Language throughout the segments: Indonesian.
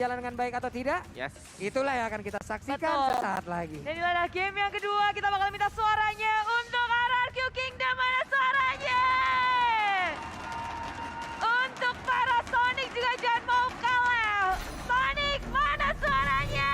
jalan dengan baik atau tidak? Yes. Itulah yang akan kita saksikan Betul. sesaat lagi. Dan inilah game yang kedua, kita bakal minta suaranya untuk RRQ Kingdom, mana suaranya? Untuk para Sonic juga jangan mau kalah. Sonic, mana suaranya?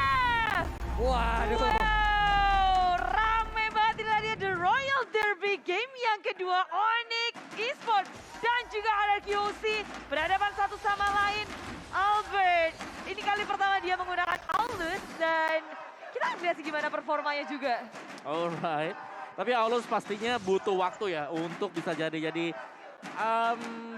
Waduh. Wow, rame banget inilah dia The Royal Derby game yang kedua, Onyx Esports dan juga RRQC berhadapan satu sama lain. Albert, ini kali pertama dia menggunakan Aulus dan kita akan lihat gimana performanya juga. Alright. Tapi Aulus pastinya butuh waktu ya untuk bisa jadi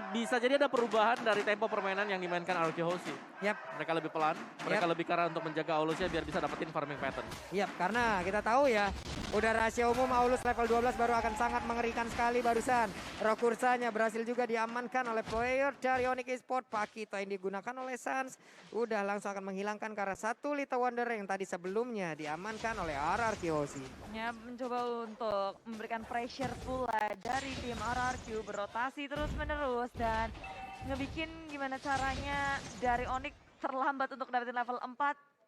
bisa jadi ada perubahan dari tempo permainan yang dimainkan RRQ Hoshi. Yap. Mereka lebih pelan, mereka lebih kara untuk menjaga Aulusnya biar bisa dapetin farming pattern. Yap, karena kita tahu ya, udah rahasia umum Aulus level 12 baru akan sangat mengerikan sekali barusan. Rokursanya berhasil juga diamankan oleh player dari Onyx Esports. Pakito yang digunakan oleh Sans udah langsung akan menghilangkan karena satu Little Wonder yang tadi sebelumnya diamankan oleh RRQ Hoshi. Ya, mencoba untuk memberikan pressure pula dari tim RRQ berotasi terus menerus dan ngebikin gimana caranya dari Onyx terlambat untuk dapetin level 4.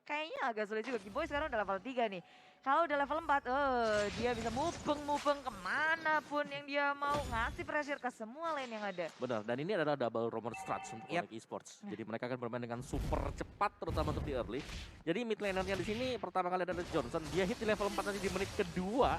Kayaknya agak sulit juga. Giboy sekarang udah level 3 nih. Kalau udah level 4, dia bisa mubeng kemanapun yang dia mau, ngasih pressure ke semua lane yang ada. Benar, dan ini adalah double roamer strats untuk Onyx Esports. Jadi mereka akan bermain dengan super cepat, terutama untuk di early. Jadi mid lanernya di sini pertama kali ada Johnson, dia hit di level 4 nanti di menit kedua,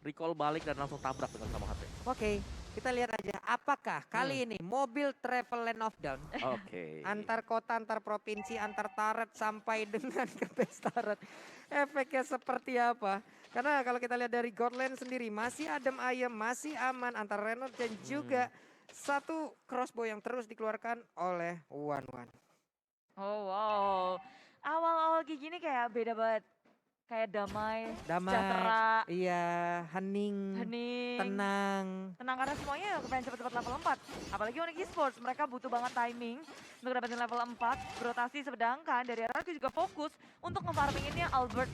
recall balik dan langsung tabrak dengan sama HP. Oke, kita lihat aja apakah kali ini mobil travel Land of Dawn Oke. antar kota, antar provinsi, antar turret sampai dengan ke base turret. Efeknya seperti apa? Karena kalau kita lihat dari Godland sendiri masih adem ayem, masih aman antara Renault dan juga satu crossbow yang terus dikeluarkan oleh One. Oh wow, awal-awal kayak gini kayak beda banget. Kayak damai, sejahtera, iya, hening, tenang. Tenang karena semuanya kepengen cepet-cepet level 4. Apalagi Onyx Esports, mereka butuh banget timing untuk dapetin level 4, berotasi sedangkan dari RRQ juga fokus untuk nge-farminginnya Albert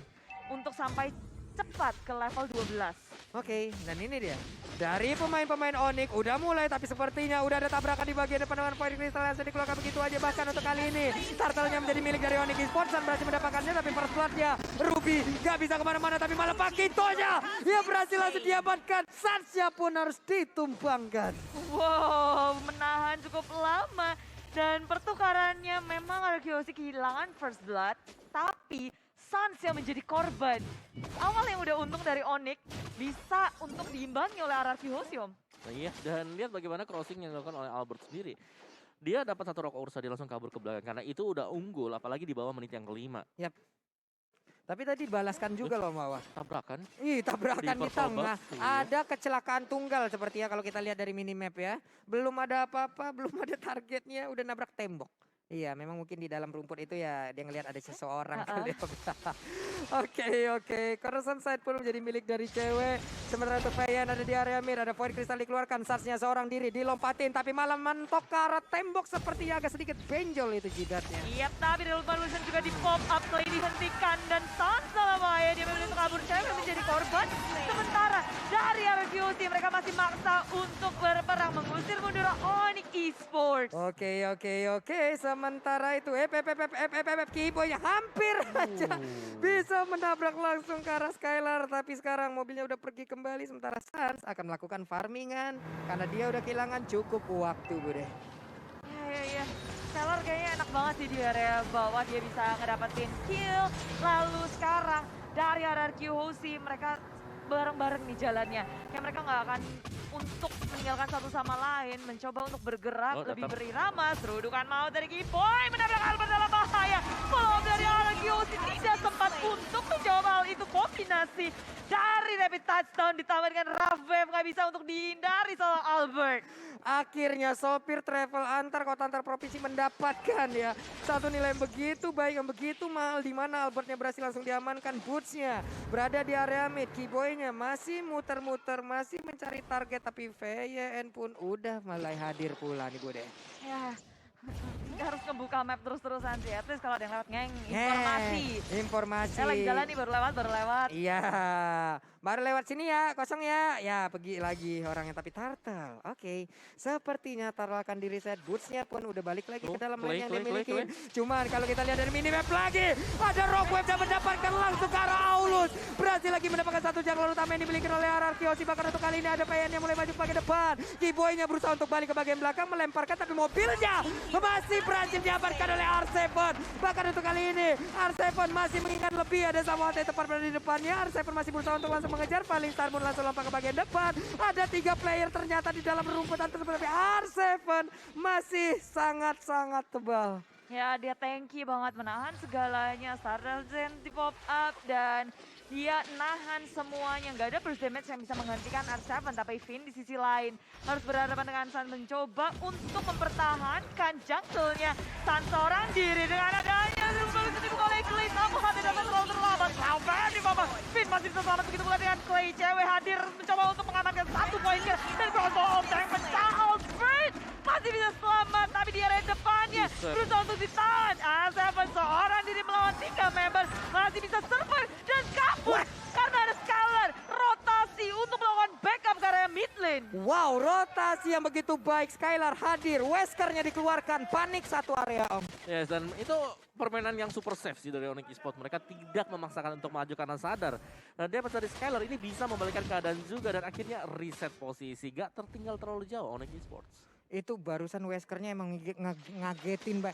untuk sampai cepat ke level 12. Oke, dan ini dia. Dari pemain-pemain Onyx udah mulai tapi sepertinya udah ada tabrakan di bagian depan dengan poin kristal yang sudah dikeluarkan begitu aja. Bahkan untuk kali ini turtle-nya menjadi milik dari Onyx Esports dan berhasil mendapatkannya tapi first blood-nya Ruby gak bisa kemana-mana tapi malah Pakitonya dia berhasil langsung diamankan. Sansnya pun harus ditumbangkan. Wow, menahan cukup lama dan pertukarannya memang RRQ kehilangan first blood tapi Sans yang menjadi korban. Awal yang udah untung dari Onyx bisa untuk diimbangi oleh RRQ Hosium. Nah, iya, dan lihat bagaimana crossing yang dilakukan oleh Albert sendiri. Dia dapat satu rock ursa, dia langsung kabur ke belakang karena itu udah unggul, apalagi di bawah menit yang kelima. Yap. Tapi tadi balaskan juga loh Mawar. Tabrakan. Tabrakan di tengah. Iya. Ada kecelakaan tunggal seperti ya kalau kita lihat dari minimap ya. Belum ada apa-apa, belum ada targetnya, udah nabrak tembok. Iya, memang mungkin di dalam rumput itu ya dia ngelihat ada seseorang kali ya. Oke. Coruscant side pun menjadi milik dari cewek. Sementara untuk Fayan ada di area mid, ada poin kristal dikeluarkan. Sarsnya seorang diri dilompatin tapi malah mentok ke arah tembok seperti agak sedikit benjol itu jidatnya. Iya, tapi Revolution juga di pop up play dihentikan dan Sans sama Maya dia memilih untuk kabur cewek menjadi korban. Sementara dari RRQ mereka masih maksa untuk berperang mengusir mundur Onyx Esports. Oke. Sementara itu Kiboy hampir aja bisa menabrak langsung ke arah Skylar. Tapi sekarang mobilnya udah pergi kembali. Sementara Sans akan melakukan farmingan karena dia udah kehilangan cukup waktu Bude. Iya. Skylar kayaknya enak banget sih di area bawah. Dia bisa ngedapetin kill. Lalu sekarang dari RRQ Hoshi mereka bareng-bareng nih jalannya. Kayak mereka nggak akan untuk meninggalkan satu sama lain, mencoba untuk bergerak lebih berirama. Serudukan mau dari Giboy, menabrak Albert dalam bahaya. Follow dari RRQ tidak sempat untuk menjawab hal itu. Kombinasi dari rapid touchdown ditambah dengan Ravev nggak bisa untuk dihindari seorang Albert. Akhirnya sopir travel antar kota antar provinsi mendapatkan ya satu nilai yang begitu baik, yang begitu mahal, di mana Albertnya berhasil langsung diamankan. Bootsnya berada di area mid, Kiboynya masih muter-muter, masih mencari target, tapi VYN pun udah mulai hadir pula nih Bude. Ya, harus ngebuka map terus-terusan sih. At least kalau ada yang lewat ngeng, informasi. Informasi. Saya lagi jalan nih baru lewat. Iya, baru lewat sini ya, kosong ya. Ya, pergi lagi orangnya, tapi Turtle. Oke, sepertinya Turtle akan di reset. Boots-nya pun udah balik lagi ke dalam lane yang dimiliki. Cuman kalau kita lihat dari minimap lagi, ada Rock Wave dan mendapatkan langsung ke arah Aulus. Berhasil lagi mendapatkan satu jungle utama yang dimiliki oleh RRQ. Bahkan untuk kali ini ada PN yang mulai maju ke bagian depan. Keyboy-nya berusaha untuk balik ke bagian belakang, melemparkan, tapi mobilnya masih berhasil diamankan oleh R7. Bahkan untuk kali ini, R7 masih mengingat lebih, ada Samohate tepat berada di depannya. R7 masih berusaha untuk langsung mengejar, paling Starmoon langsung lompat ke bagian depan. Ada 3 player ternyata di dalam rumputan tersebut, tapi R7 masih sangat-sangat tebal. Ya, dia tanky banget menahan segalanya. Starzen di pop up dan dia nahan semuanya. Nggak ada burst damage yang bisa menghentikan R7, tapi Finn di sisi lain harus berhadapan dengan San, mencoba untuk mempertahankan jungle-nya. San seorang diri dengan adanya kembali ketipu oleh Clay. Samohate dapat terlalu terlambat. Sampai di bawah. Finn masih bisa selamat begitu pula dengan Clay. Cewek hadir mencoba untuk mengamankan 1 poin kill. Dan Crossbow Tank pecah. Alfred masih bisa selamat, tapi di area depannya berusaha untuk ditahan. R7 seorang diri melawan 3 member masih bisa survive dan kabur karena ada Skylar rotasi untuk melakukan backup ke area mid lane. Wow, rotasi yang begitu baik. Skylar hadir, Weskernya dikeluarkan, panik satu area om. Yes, dan itu permainan yang super safe sih dari Onyx Esports. Mereka tidak memaksakan untuk maju karena sadar. Dan dia dari Skylar ini bisa membalikkan keadaan juga dan akhirnya reset posisi. Gak tertinggal terlalu jauh Onyx Esports. Itu barusan Weskernya emang ngagetin Mbak.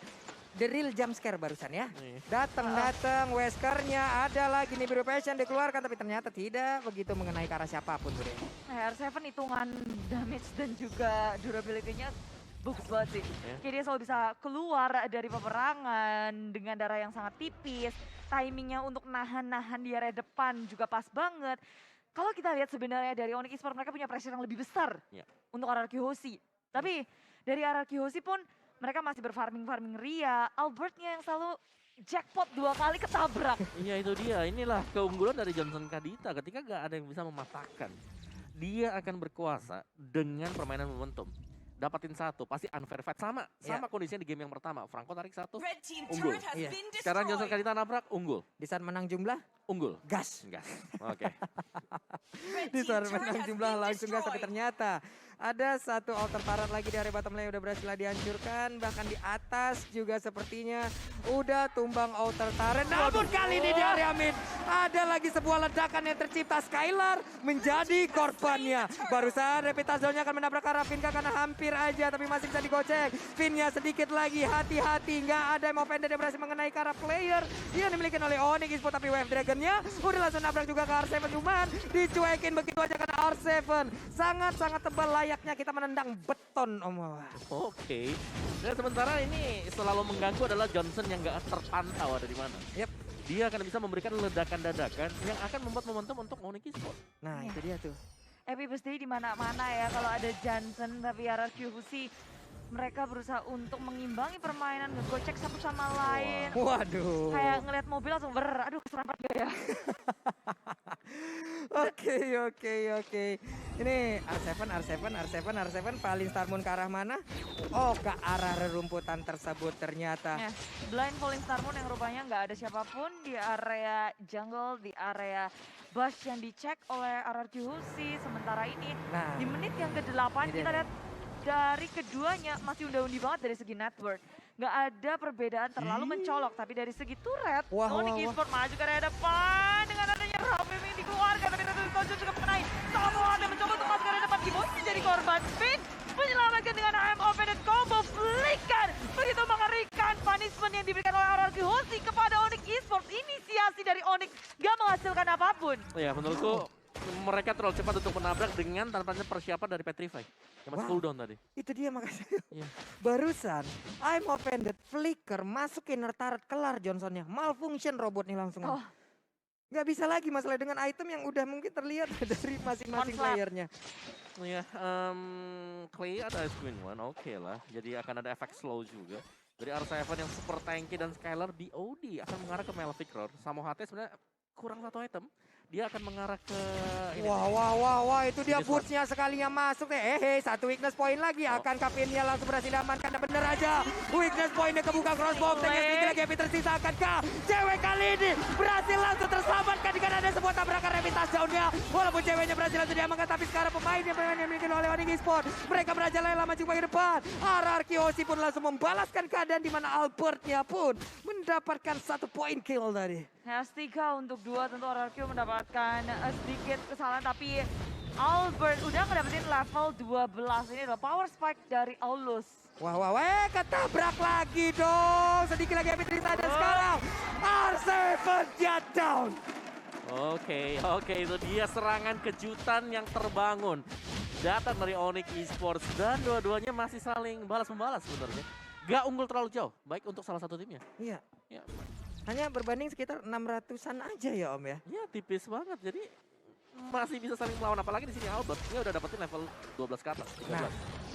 The real jump scare barusan ya. Datang Weskernya, ada lagi nih Biru Passion dikeluarkan, tapi ternyata tidak begitu mengenai ke arah siapapun Bro. R7 hitungan damage dan juga durability-nya bagus banget sih. Kayak dia selalu bisa keluar dari peperangan dengan darah yang sangat tipis. Timingnya untuk nahan-nahan di area depan juga pas banget. Kalau kita lihat sebenarnya dari Onyx Esports, mereka punya pressure yang lebih besar untuk RRQ Hoshi. Tapi dari RRQ Hoshi pun mereka masih berfarming Ria. Albertnya yang selalu jackpot 2 kali ketabrak. Iya itu dia, inilah keunggulan dari Johnson Kadita ketika gak ada yang bisa mematahkan. Dia akan berkuasa dengan permainan momentum. Dapatin 1, pasti unfair fight. Sama kondisinya di game yang pertama. Franco tarik 1, unggul. Sekarang Johnson Kadita nabrak, unggul. Di saat menang jumlah, unggul. Gas. Oke. Di saat menang jumlah langsung gas, tapi ternyata ada satu altar turret lagi di area bottom lane udah berhasil dihancurkan. Bahkan di atas juga sepertinya udah tumbang altar turret. Namun kali ini di area mid ada lagi sebuah ledakan yang tercipta. Skylar menjadi korbannya. Barusan Repitazolnya akan menabrak arah Finka karena hampir aja, tapi masih bisa digocek. Finnya sedikit lagi, hati-hati. Nggak ada yang offended yang berhasil mengenai ke arah player yang dimiliki oleh Onyx Esports, tapi Wave Dragon-nya udah langsung nabrak juga ke R7. Cuman dicuekin begitu aja karena R7 sangat-sangat tebal, layaknya kita menendang beton om. Oke. Dan sementara ini selalu mengganggu adalah Johnson yang nggak terpantau ada di mana. Yep. Dia akan bisa memberikan ledakan dadakan yang akan membuat momentum untuk Onyx Esports. Nah itu dia tuh. Epi pasti di mana-mana ya kalau ada Johnson, tapi RRQ Hoshi mereka berusaha untuk mengimbangi permainan, ngegocek satu sama lain. Waduh. Kayak ngeliat mobil langsung aduh keserempet gak ya? Oke. Ini R7 paling Starmoon ke arah mana? Oh, ke arah rerumputan tersebut ternyata. Ya, blind falling Starmoon yang rupanya nggak ada siapapun di area jungle, di area bush yang dicek oleh RRQ Hoshi. Sementara ini di menit yang ke-8 kita lihat dari keduanya masih undi banget dari segi network. Nggak ada perbedaan terlalu mencolok, tapi dari segi turret, Onyx Esports maju ke area depan dengan adanya Raven yang dikeluarkan, tapi tentu Tonjon juga mengenai. Samohate mencoba untuk masuk ke area depan, Keyboy menjadi korban. Finn menyelamatkan dengan AM Open dan combo flicker. Begitu mengerikan punishment yang diberikan oleh RRQ Hoshi kepada Onyx Esports. Inisiasi dari Onyx nggak menghasilkan apapun. Ya menurutku mereka terlalu cepat untuk menabrak dengan tanpa persiapan dari Petrify. Yang masih cooldown tadi. Itu dia makanya. Barusan I'm offended, flicker, masuk inner turret, kelar Johnsonnya. Malfunction robot nih langsung. Nggak bisa lagi masalah dengan item yang udah mungkin terlihat dari masing-masing playernya. Ya, Clay ada Ice Queen One, oke lah. Jadi akan ada efek slow juga. Dari R7 yang super tanky dan Skylar BOD akan mengarah ke Malefic Roar. Samohate sebenarnya kurang 1 item. dia akan mengarah ke ini. Wah, itu dia Ini bootsnya sekalinya masuk deh. Satu weakness point lagi. Akan Kapinnya langsung berhasil diamankan. Dan bener aja, weakness pointnya kebuka crossbow. Dengan sedikit lagi Epi tersisa. Akankah cewek kali ini berhasil langsung terselamatkan dengan ada sebuah tabrakan rapid touchdown-nya. Walaupun ceweknya berhasil langsung diamankan, tapi sekarang pemain yang dimiliki oleh Onyx Esports, mereka merajalela maju ke depan. RRQ Hoshi pun langsung membalaskan keadaan di mana Albertnya pun mendapatkan 1 point kill tadi. Has 3 untuk 2, tentu RRQ mendapatkan sedikit kesalahan, tapi Albert udah ngedapetin level 12. Ini adalah power spike dari Aulus. Wah, ketabrak lagi dong. Sedikit lagi Epi terisa dan sekarang R7 dia down. Oke, itu dia serangan kejutan yang terbangun. Datang dari Onyx Esports dan dua-duanya masih saling balas-membalas sebenarnya. Gak unggul terlalu jauh, baik untuk salah satu timnya. Iya. Ya, Hanya berbanding sekitar 600-an aja ya Om ya. ya tipis banget, jadi masih bisa saling melawan. Apalagi di sini Albert, dia udah dapetin level 12 ke atas, 13. Nah,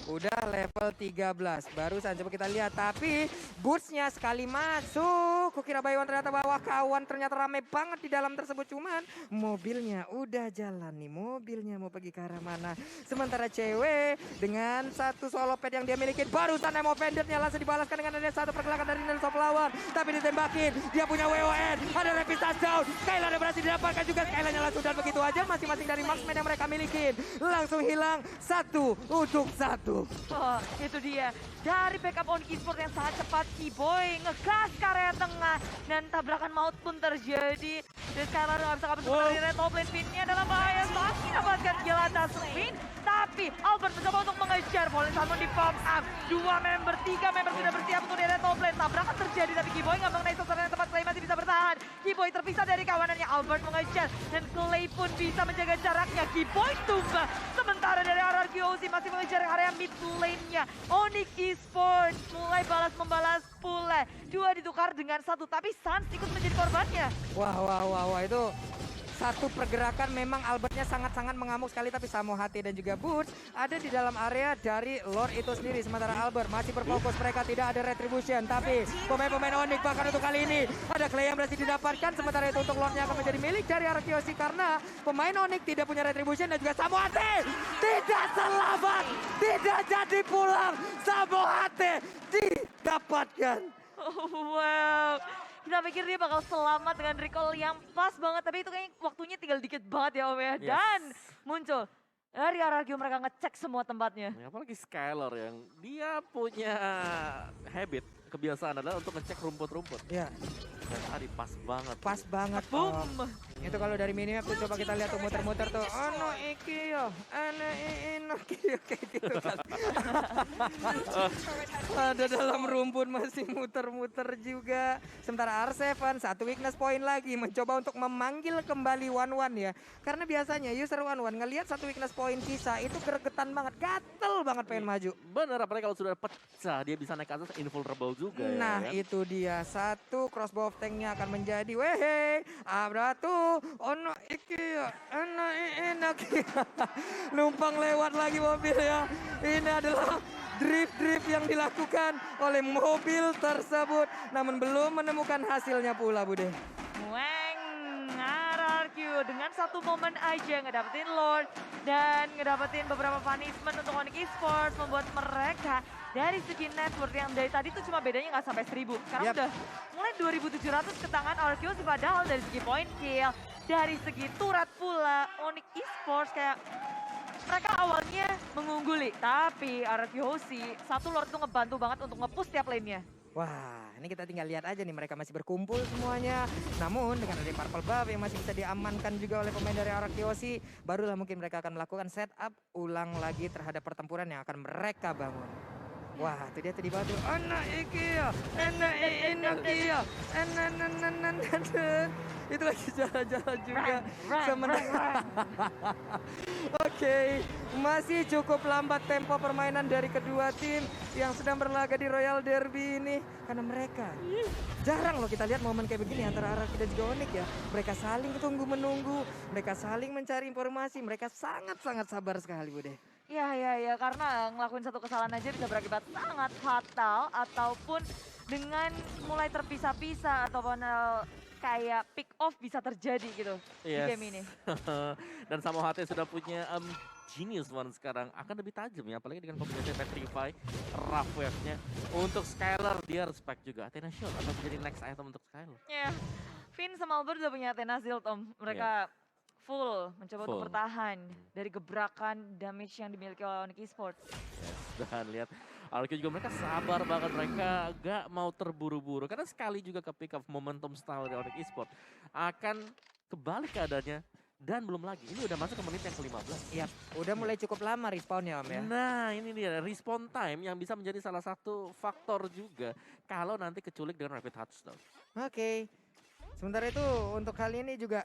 udah level 13. Barusan coba kita lihat. Tapi bootsnya sekali masuk. Kukira Baywan ternyata bawah kawan. Ternyata rame banget di dalam tersebut. Cuman mobilnya udah jalan nih. Mobilnya mau pergi ke arah mana. Sementara cewek dengan satu solo pad yang dia miliki. Barusan Emo Vendor-nya langsung dibalaskan dengan ada satu pergerakan dari Nelson lawan. Tapi ditembakin. Dia punya WON. Ada rapid touchdown. Skylar yang berhasil didapatkan juga. Skylar-nya langsung dan begitu aja. Masing-masing dari marksman yang mereka miliki. Langsung hilang 1 untuk 1. Oh, itu dia. Dari backup Onyx Esports yang sangat cepat, Keyboy ngegas ke area tengah. Dan tabrakan maut pun terjadi. Dan sekarang nggak bisa kabur sebenarnya dari top lane. Pinnya dalam bahaya. Masih dapatkan kill atas Pin. Tapi Albert mencoba untuk mengejar. Fallen Salmon di pop up. 2 member, 3 member sudah bersiap untuk di area top lane. Tabrakan terjadi tapi Keyboy nggak mengenai sasaran yang tepat. Clay masih bisa bertahan. Keyboy terpisah dari kawanannya. Albert mengejar. Dan Clay pun bisa menjaga jaraknya. Keyboy tumbang. Sementara dari RRQ Hoshi masih mengejar area mid lane-nya. Onyx Esports mulai balas-membalas pula. 2 ditukar dengan 1. Tapi Sans ikut menjadi korbannya. Wah, itu satu pergerakan memang Albertnya sangat-sangat mengamuk sekali, tapi Samo HT dan juga Boots ada di dalam area dari Lord itu sendiri. Sementara Albert masih berfokus, mereka tidak ada retribution, tapi pemain-pemain Onyx bahkan untuk kali ini ada Clay yang berhasil didapatkan. Sementara itu untuk Lordnya akan menjadi milik dari RRQ Hoshi karena pemain Onyx tidak punya retribution dan juga Samo HT tidak selamat, tidak jadi pulang. Samo HT didapatkan. Wow. Kita pikir dia bakal selamat dengan recall yang pas banget. Tapi itu kayaknya waktunya tinggal dikit banget ya Om ya. Yes. Dan muncul dari RRQ mereka ngecek semua tempatnya. Ya, apalagi Skylar yang dia punya habit, kebiasaan adalah untuk ngecek rumput-rumput. Ya, Dan tadi pas banget. pas banget. Boom. Itu kalau dari minimap tuh coba kita lihat tuh muter-muter tuh. Ono iki yo, ana ino kayak gitu kan. Ada dalam rumput masih muter-muter juga. Sementara R7 satu weakness point lagi mencoba untuk memanggil kembali One ya. Karena biasanya user One ngelihat satu weakness point sisa itu gregetan banget, gatel banget pengen maju. Bener, apalagi kalau sudah pecah dia bisa naik ke atas invulnerable juga. Nah ya, kan? itu dia, satu crossbow of tanknya akan menjadi wehe abratu ono iki ono enak. Numpang lewat lagi mobil ya. Ini adalah drift yang dilakukan oleh mobil tersebut, namun belum menemukan hasilnya pula Bude. Weng, RRQ dengan satu momen aja ngedapetin Lord dan ngedapetin beberapa punishment untuk Onyx Esports, membuat mereka dari segi network yang dari tadi tuh cuma bedanya nggak sampai 1000. Sekarang Yap. udah mulai 2700 ke tangan RRQ sih, padahal dari segi point kill, dari segi turret pula Onyx Esports kayak mereka awalnya mengungguli, tapi RRQ Hoshi satu Lord tuh ngebantu banget untuk nge-push tiap lane-nya. Wah, ini kita tinggal lihat aja nih, mereka masih berkumpul semuanya. Namun dengan ada Purple Buff yang masih bisa diamankan juga oleh pemain dari RRQ Hoshi, barulah mungkin mereka akan melakukan setup ulang lagi terhadap pertempuran yang akan mereka bangun. Wah, itu dia tadi batu. Anak iki ya, anak iki ya, itu lagi jalan-jalan juga. Sementara Oke, masih cukup lambat tempo permainan dari kedua tim yang sedang berlaga di Royal Derby ini. Karena mereka jarang loh kita lihat momen kayak begini antara RRQ dan juga Onyx ya. Mereka saling tunggu-menunggu, mereka saling mencari informasi, mereka sangat-sangat sabar sekali Bude. Ya, karena ngelakuin satu kesalahan aja bisa berakibat sangat fatal ataupun dengan mulai terpisah-pisah ataupun kayak pick off bisa terjadi gitu di game ini. Dan sama HT sudah punya Genius One sekarang akan lebih tajam ya, apalagi dengan kombinasi Petrify, Rough Wave-nya. Untuk Skylar dia respect juga Athena Shield atau menjadi next item untuk Skylar. Ya, Finn sama Albert udah punya Athena Shield Om. Mereka full mencoba untuk bertahan dari gebrakan damage yang dimiliki oleh Onyx Esports. Yes, dan lihat RQ juga mereka sabar banget, mereka gak mau terburu-buru karena sekali juga ke pick up momentum style dari Onyx Esports akan kebalik keadaannya. Dan belum lagi, ini udah masuk ke menit yang ke-15. Iya, udah mulai cukup lama respawnnya Om ya. Nah ini dia, respawn time yang bisa menjadi salah satu faktor juga kalau nanti keculik dengan rapid touchdown. Oke. Sementara itu untuk kali ini juga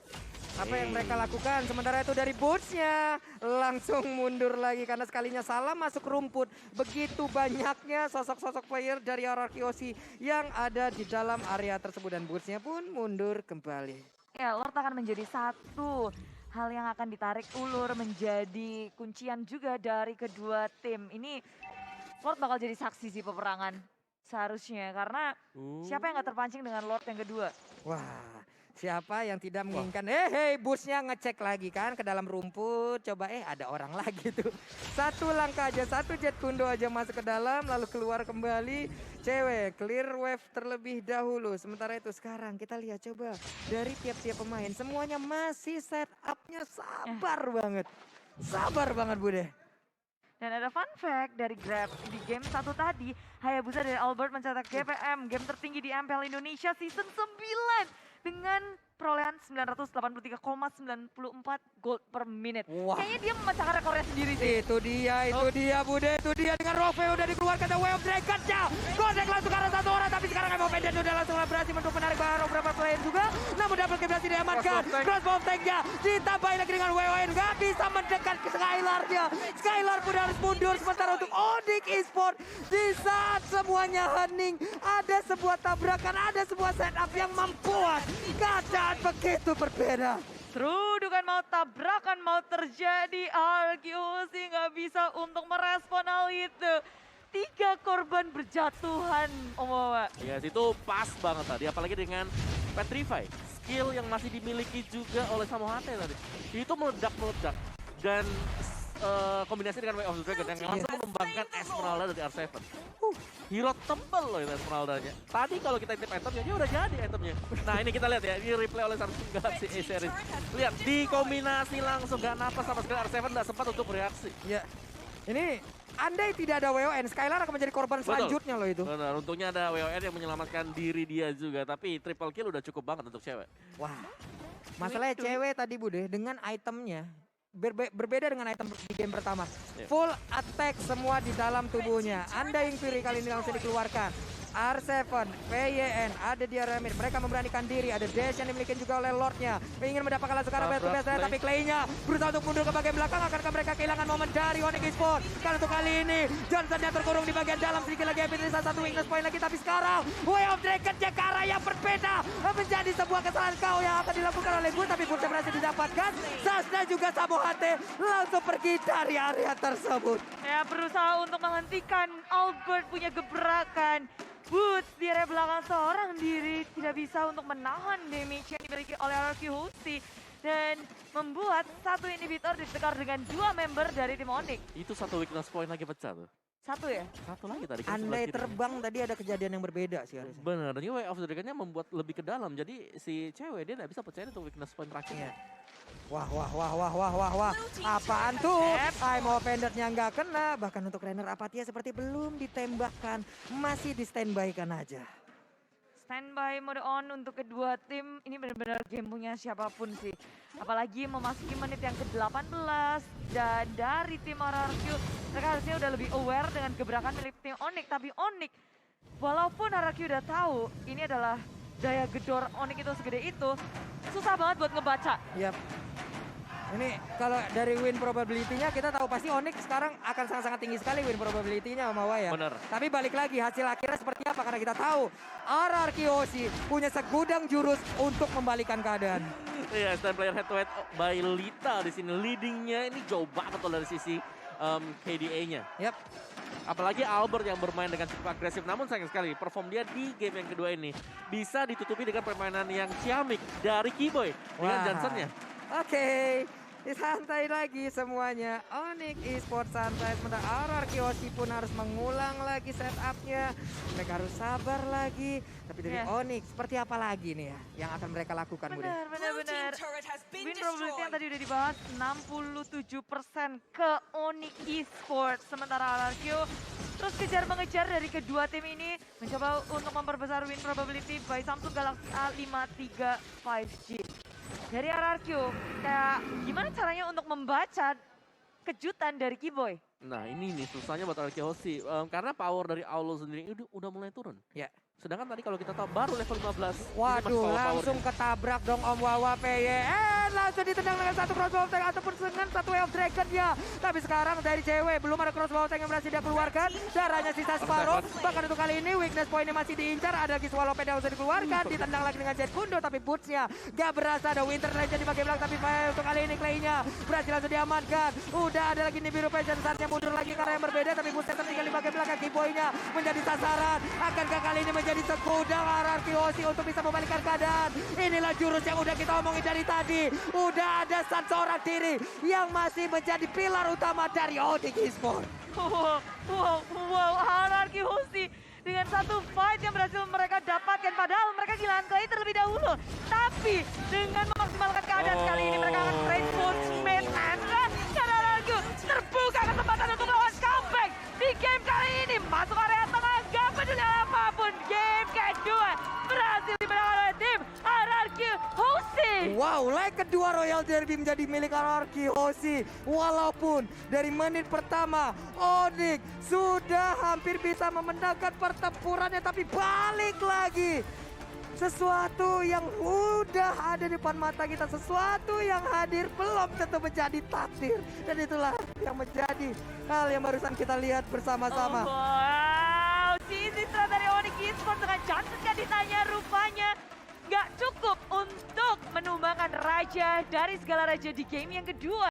apa yang mereka lakukan. Sementara itu dari Boots-nya langsung mundur lagi karena sekalinya salah masuk rumput. Begitu banyaknya sosok-sosok player dari RRQOC yang ada di dalam area tersebut. Dan Boots-nya pun mundur kembali. Ya, Lord akan menjadi satu hal yang akan ditarik ulur menjadi kuncian juga dari kedua tim. Ini Lord bakal jadi saksi sih peperangan seharusnya karena siapa yang gak terpancing dengan Lord yang kedua? Wah, siapa yang tidak menginginkan? Busnya ngecek lagi kan ke dalam rumput. Coba ada orang lagi tuh. Satu langkah aja, satu jet kundo aja masuk ke dalam lalu keluar kembali. Cewek clear wave terlebih dahulu. Sementara itu sekarang kita lihat coba dari tiap-tiap pemain semuanya masih setupnya sabar banget. Sabar banget Bude. Dan ada fun fact dari Grab di game 1 tadi, Hayabusa dari Albert mencetak GPM, game tertinggi di MPL Indonesia season 9 dengan perolehan 983,94 gold per minute. Wah. Kayaknya dia memecahkan rekornya sendiri sih. Itu dia Bude, itu dia dengan Rove udah dikeluarkan The Way of Dragon-nya. Gojek langsung ke arah satu orang, tapi sekarang Evo Pendant udah langsung berhasil untuk menarik beberapa player juga. Namun double kill berhasil diamankan. Crossbow tank-nya ditambahin lagi dengan WON, gak bisa mendekat ke Skylar-nya. Skylar pun harus mundur, sementara untuk Onyx Esports di saat semuanya hening, ada sebuah tabrakan, ada sebuah setup yang membuat keadaan begitu berbeda. Serudukan mau tabrakan mau terjadi, RQC nggak bisa untuk merespon hal itu. 3 korban berjatuhan, Om Wawa. Ya itu pas banget tadi, apalagi dengan Petrify. Skill yang masih dimiliki juga oleh Samohate tadi. Itu meledak-meledak. Dan kombinasi dengan Way of the Dragon yang langsung mengembangkan Esmeralda dari R7. Hero tebel loh itu Esmeraldanya. Tadi kalau kita intip itemnya, dia udah jadi itemnya. Nah ini kita lihat ya, ini replay oleh Samsung Galaxy A series. Lihat, dikombinasi langsung, gak napas sama sekali. R7 gak sempat untuk bereaksi. Ya, ini andai tidak ada WON, Skylar akan menjadi korban selanjutnya loh itu. Benar, untungnya ada WON yang menyelamatkan diri dia juga. Tapi triple kill udah cukup banget untuk cewek. Wah, masalahnya cewek tadi Bude dengan itemnya. Berbeda dengan item di game pertama. Full attack semua di dalam tubuhnya. Undying Fury kali ini langsung dikeluarkan. R7, PYN, ada di area mid. Mereka memberanikan diri. Ada dash yang dimiliki juga oleh Lordnya. Ingin mendapatkan langsung karena biasa, tapi Clay-nya berusaha untuk mundur ke bagian belakang. Akankah mereka kehilangan momen dari Onyx Esports? Karena untuk kali ini Johnson yang terkurung di bagian dalam. Sedikit lagi Epitrisa satu weakness point lagi. Tapi sekarang Way of Dragon-nya ke arah yang berbeda. Menjadi sebuah kesalahan kau yang akan dilakukan oleh Boots. Tapi Boots berhasil didapatkan. Sasna juga Samohate langsung pergi dari area tersebut. Ya, berusaha untuk menghentikan Albert punya gebrakan. Boots di area belakang seorang diri tidak bisa untuk menahan damage yang dimiliki oleh RRQOC dan membuat satu inhibitor ditekar dengan 2 member dari tim Onyx. Itu satu weakness point lagi pecah tuh. Satu ya? Satu lagi tadi. Andai terbang tadi ada kejadian yang berbeda sih harusnya. Bener, ini Way of the Dragon-nya membuat lebih ke dalam. Jadi si cewek dia gak bisa percaya untuk weakness point terakhirnya. Wah. Apaan tuh? Imo Pendant-nya nggak kena. Bahkan untuk Rainer Apatia seperti belum ditembakkan. Masih di standby-kan aja. Standby mode on untuk kedua tim. Ini benar-benar game punya siapapun sih. Apalagi memasuki menit yang ke-18. Dan dari tim RRQ, mereka harusnya udah lebih aware dengan gebrakan milik tim Onyx. Tapi Onyx, walaupun RRQ udah tahu ini adalah daya gedor Onyx itu segede itu, susah banget buat ngebaca. Yap. Ini kalau dari win probability-nya kita tahu pasti Onyx sekarang akan sangat-sangat tinggi sekali win probability-nya Om Wawa ya. Bener. Tapi balik lagi hasil akhirnya seperti apa karena kita tahu RRQOC punya segudang jurus untuk membalikan keadaan. Iya, stand player head to head by Lita di sini. Leadingnya ini jauh banget loh dari sisi KDA-nya. Yap. Apalagi Albert yang bermain dengan cukup agresif, namun sayang sekali perform dia di game yang kedua ini bisa ditutupi dengan permainan yang ciamik dari Keyboy dengan Wah. Johnson-nya. Oke, santai lagi semuanya. Onyx Esports santai, sementara RRQ Hoshi pun harus mengulang lagi setupnya. Mereka harus sabar lagi. Tapi dari Yes. Onyx, seperti apa lagi nih ya yang akan mereka lakukan, Budi? Benar. Win probability yang tadi udah dibahas 67% ke Onyx Esports. Sementara RRQ terus kejar mengejar dari kedua tim ini mencoba untuk memperbesar win probability by Samsung Galaxy A53 5G. Dari RRQ, kayak gimana caranya untuk membaca kejutan dari Keyboy? Nah ini nih susahnya buat RRQ Hoshi, karena power dari Aulo sendiri itu udah mulai turun. Ya. Sedangkan tadi kalau kita tahu baru level 15. ini masih Waduh, power-powernya. langsung ketabrak dong Om Wawa PY. Langsung ditendang dengan satu crossbow tank ataupun dengan satu Way of Dragon ya. Tapi sekarang dari cewek belum ada crossbow tank yang berhasil dia keluarkan. Darahnya sisa separuh. Bahkan untuk kali ini weakness point-nya masih diincar. Ada lagi Swallow Ped yang usah dikeluarkan. Ditendang lagi dengan Jet Kundo tapi boots-nya gak berasa. Ada Winter Legend di bagian belakang tapi untuk kali ini Clay-nya berhasil langsung diamankan. Udah ada lagi nih Biru Passion, saatnya mundur lagi karena yang berbeda. Tapi boots-nya tertinggal di bagian belakang. Keyboy-nya menjadi sasaran. Akankah kali ini menjadi segudang RRQ Hoshi untuk bisa membalikkan keadaan? Inilah jurus yang udah kita omongin dari tadi. Udah ada seorang diri yang masih menjadi pilar utama dari Onyx Esports. Wow, RRQ Hoshi dengan satu fight yang berhasil mereka dapatkan. Padahal mereka kehilangan Clay terlebih dahulu. Tapi dengan memaksimalkan keadaan kali ini mereka akan trade footmate Andra. Karena RRQ terbuka kesempatan untuk melawan comeback di game kali ini. Masuk area tengah, gak peduli apapun. Game kedua berhasil dimenangkan oleh tim RRQ Hoshi. Wow, leg kedua Royal Derby menjadi milik RRQ Hoshi. Walaupun dari menit pertama Onyx sudah hampir bisa memenangkan pertempurannya, tapi balik lagi. Sesuatu yang udah ada di depan mata kita, sesuatu yang hadir belum tentu menjadi takdir. Dan itulah yang menjadi hal yang barusan kita lihat bersama-sama. Wow, sisi dari Onyx Esports dengan Johnson gak ditanya rupanya gak cukup untuk menumbangkan raja dari segala raja di game yang kedua.